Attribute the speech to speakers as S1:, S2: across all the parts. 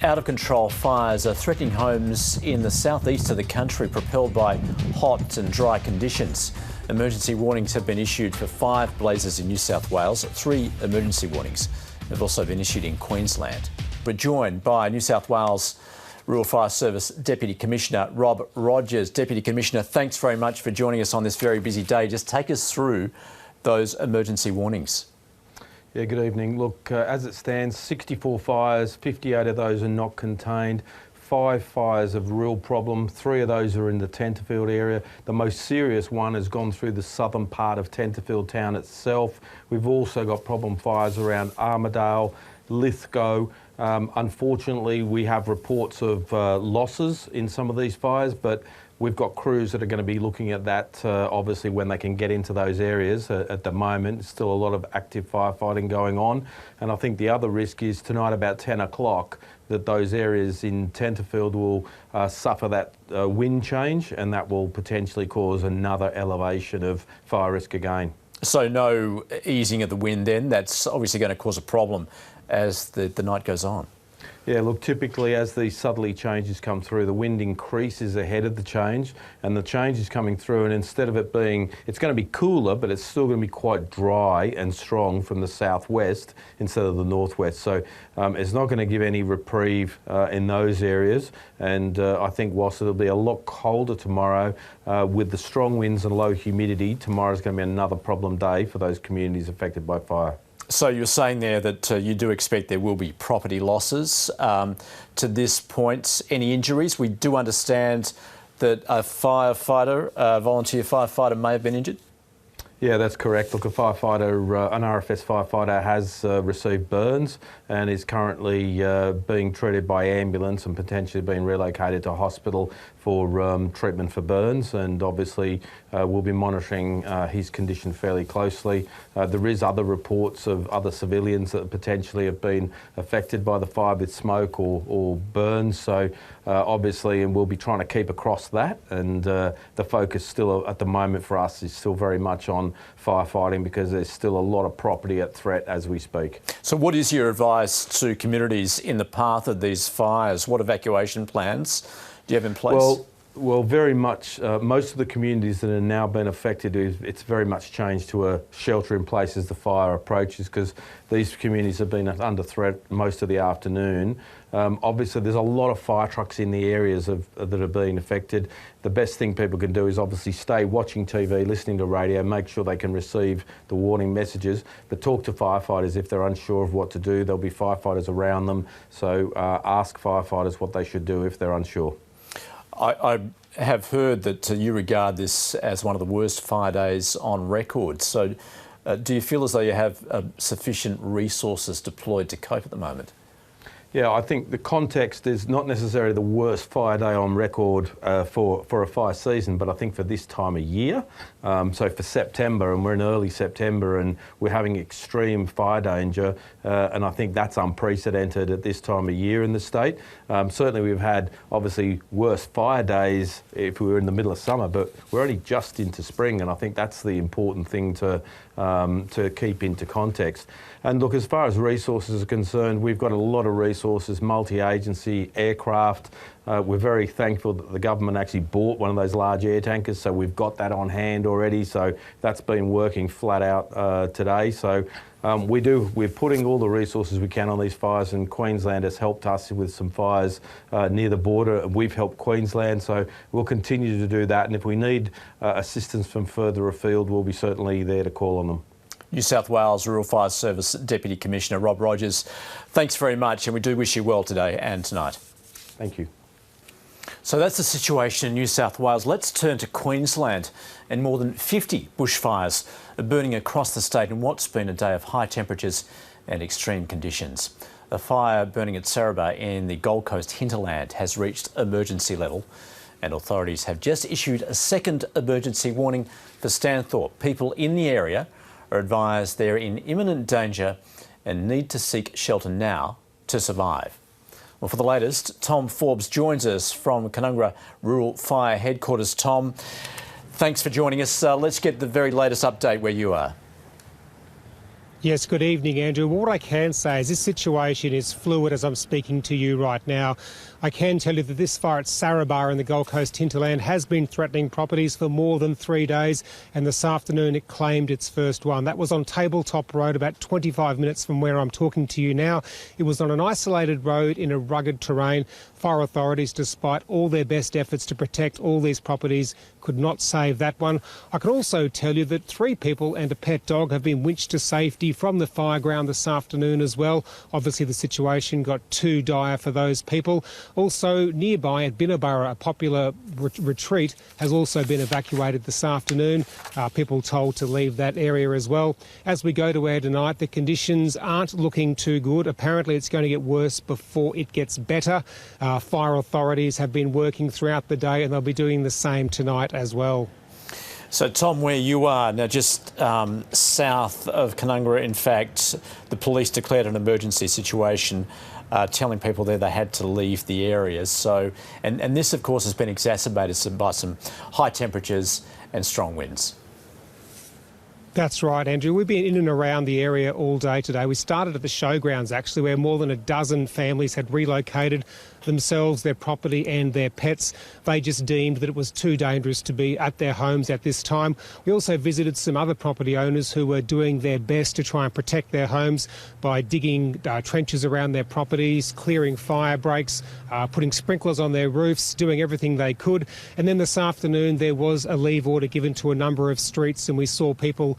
S1: Out-of-control fires are threatening homes in the southeast of the country, propelled by hot and dry conditions. Emergency warnings have been issued for 5 blazes in New South Wales. 3 emergency warnings have also been issued in Queensland. We're joined by New South Wales Rural Fire Service Deputy Commissioner Rob Rogers. Deputy Commissioner, thanks very much for joining us on this very busy day. Just take us through those emergency warnings.
S2: Yeah, good evening. Look, as it stands, 64 fires, 58 of those are not contained. 5 fires of real problem. 3 of those are in the Tenterfield area. The most serious one has gone through the southern part of Tenterfield town itself. We've also got problem fires around Armidale, Lithgow. Unfortunately, we have reports of losses in some of these fires, but we've got crews that are going to be looking at that, obviously, when they can get into those areas. At the moment, still a lot of active firefighting going on. And I think the other risk is tonight about 10 o'clock that those areas in Tenterfield will suffer that wind change, and that will potentially cause another elevation of fire risk again. So
S1: no easing of the wind then? That's obviously going to cause a problem as the night goes on.
S2: Yeah, look, typically as these southerly changes come through, the wind increases ahead of the change, and the change is coming through, and instead of it being, it's going to be cooler, but it's still going to be quite dry and strong from the southwest instead of the northwest. So it's not going to give any reprieve in those areas, and I think whilst it'll be a lot colder tomorrow, with the strong winds and low humidity, tomorrow's going to be another problem day for those communities affected by fire.
S1: So you're saying there that you do expect there will be property losses. To this point, any injuries? We do understand that a firefighter, a volunteer firefighter, may have been injured?
S2: Yeah, that's correct. Look, an RFS firefighter has received burns and is currently being treated by ambulance and potentially being relocated to hospital for treatment for burns, and obviously we'll be monitoring his condition fairly closely. There is other reports of other civilians that potentially have been affected by the fire with smoke or burns, so obviously, and we'll be trying to keep across that, and the focus still at the moment for us is still very much on firefighting, because there's still a lot of property at threat as we speak.
S1: So what is your advice to communities in the path of these fires? What evacuation plans do you have in place?
S2: Well, very much. Most of the communities that have now been affected, it's very much changed to a shelter in place as the fire approaches, because these communities have been under threat most of the afternoon. Obviously, there's a lot of fire trucks in the areas that are being affected. The best thing people can do is obviously stay watching TV, listening to radio, make sure they can receive the warning messages, but talk to firefighters if they're unsure of what to do. There'll be firefighters around them, so ask firefighters what they should do if they're unsure.
S1: I have heard that you regard this as one of the worst fire days on record. So do you feel as though you have sufficient resources deployed to cope at the moment?
S2: Yeah, I think the context is not necessarily the worst fire day on record for a fire season, but I think for this time of year, so for September, and we're in early September, and we're having extreme fire danger, and I think that's unprecedented at this time of year in the state. Certainly we've had, obviously, worse fire days if we were in the middle of summer, but we're only just into spring, and I think that's the important thing to keep into context. And look, as far as resources are concerned, we've got a lot of resources, multi-agency, aircraft. We're very thankful that the government actually bought one of those large air tankers, so we've got that on hand already. So that's been working flat out today. So we're putting all the resources we can on these fires, and Queensland has helped us with some fires near the border, and we've helped Queensland, so we'll continue to do that. And if we need assistance from further afield, we'll be certainly there to call on them.
S1: New South Wales Rural Fire Service Deputy Commissioner Rob Rogers, thanks very much, and we do wish you well today and tonight.
S2: Thank you.
S1: So that's the situation in New South Wales. Let's turn to Queensland, and more than 50 bushfires are burning across the state in what's been a day of high temperatures and extreme conditions. A fire burning at Saraba in the Gold Coast hinterland has reached emergency level, and authorities have just issued a second emergency warning for Stanthorpe. People in the area are advised they're in imminent danger and need to seek shelter now to survive. Well, for the latest, Tom Forbes joins us from Canungra Rural Fire Headquarters. Tom, thanks for joining us. Let's get the very latest update where you are.
S3: Yes, good evening, Andrew. What I can say is this situation is fluid as I'm speaking to you right now. I can tell you that this fire at Sarabah in the Gold Coast hinterland has been threatening properties for more than 3 days, and this afternoon it claimed its first one. That was on Tabletop Road, about 25 minutes from where I'm talking to you now. It was on an isolated road in a rugged terrain. Fire authorities, despite all their best efforts to protect all these properties, could not save that one. I can also tell you that 3 people and a pet dog have been winched to safety from the fireground this afternoon as well. Obviously the situation got too dire for those people. Also nearby at Binnaburra, a popular retreat has also been evacuated this afternoon. People told to leave that area as well. As we go to air tonight, the conditions aren't looking too good. Apparently it's going to get worse before it gets better. Fire authorities have been working throughout the day and they'll be doing the same tonight as well.
S1: So, Tom, where you are, now just south of Canungra, in fact, the police declared an emergency situation, telling people there they had to leave the area. So, and this, of course, has been exacerbated by some high temperatures and strong winds.
S3: That's right, Andrew. We've been in and around the area all day today. We started at the showgrounds, actually, where more than a dozen families had relocated themselves, their property and their pets. They just deemed that it was too dangerous to be at their homes at this time. We also visited some other property owners who were doing their best to try and protect their homes by digging trenches around their properties, clearing fire breaks, putting sprinklers on their roofs, doing everything they could. And then this afternoon there was a leave order given to a number of streets and we saw people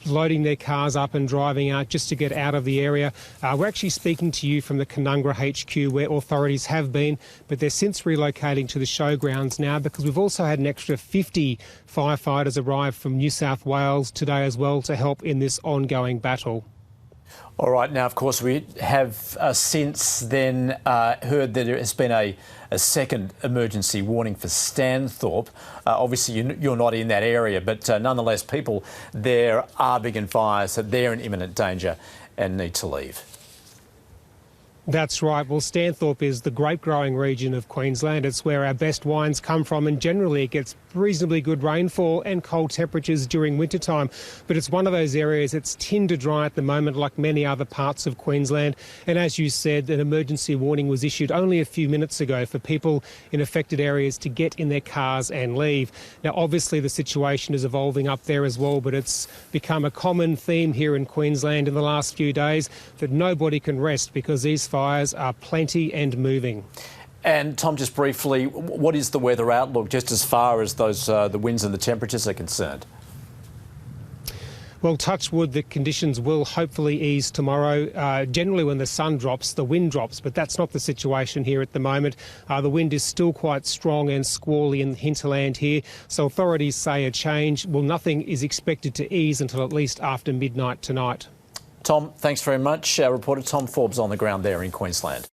S3: loading their cars up and driving out just to get out of the area. We're actually speaking to you from the Canungra HQ where authorities have been, but they're since relocating to the showgrounds now because we've also had an extra 50 firefighters arrive from New South Wales today as well to help in this ongoing battle.
S1: All right, now, of course, we have since then heard that there has been a second emergency warning for Stanthorpe. Obviously, you're not in that area, but nonetheless, people there are big in fires, that they're in imminent danger and need to leave.
S3: That's right. Well, Stanthorpe is the grape growing region of Queensland. It's where our best wines come from, and generally it gets reasonably good rainfall and cold temperatures during wintertime. But it's one of those areas that's tinder dry at the moment, like many other parts of Queensland. And as you said, an emergency warning was issued only a few minutes ago for people in affected areas to get in their cars and leave. Now, obviously the situation is evolving up there as well, but it's become a common theme here in Queensland in the last few days that nobody can rest because these fires are plenty and moving.
S1: And Tom, just briefly, what is the weather outlook just as far as those the winds and the temperatures are concerned?
S3: Well, touch wood, the conditions will hopefully ease tomorrow. Generally when the sun drops, the wind drops, but that's not the situation here at the moment. The wind is still quite strong and squally in the hinterland here, so authorities say a change. Well, nothing is expected to ease until at least after midnight tonight.
S1: Tom, thanks very much. Our reporter Tom Forbes on the ground there in Queensland.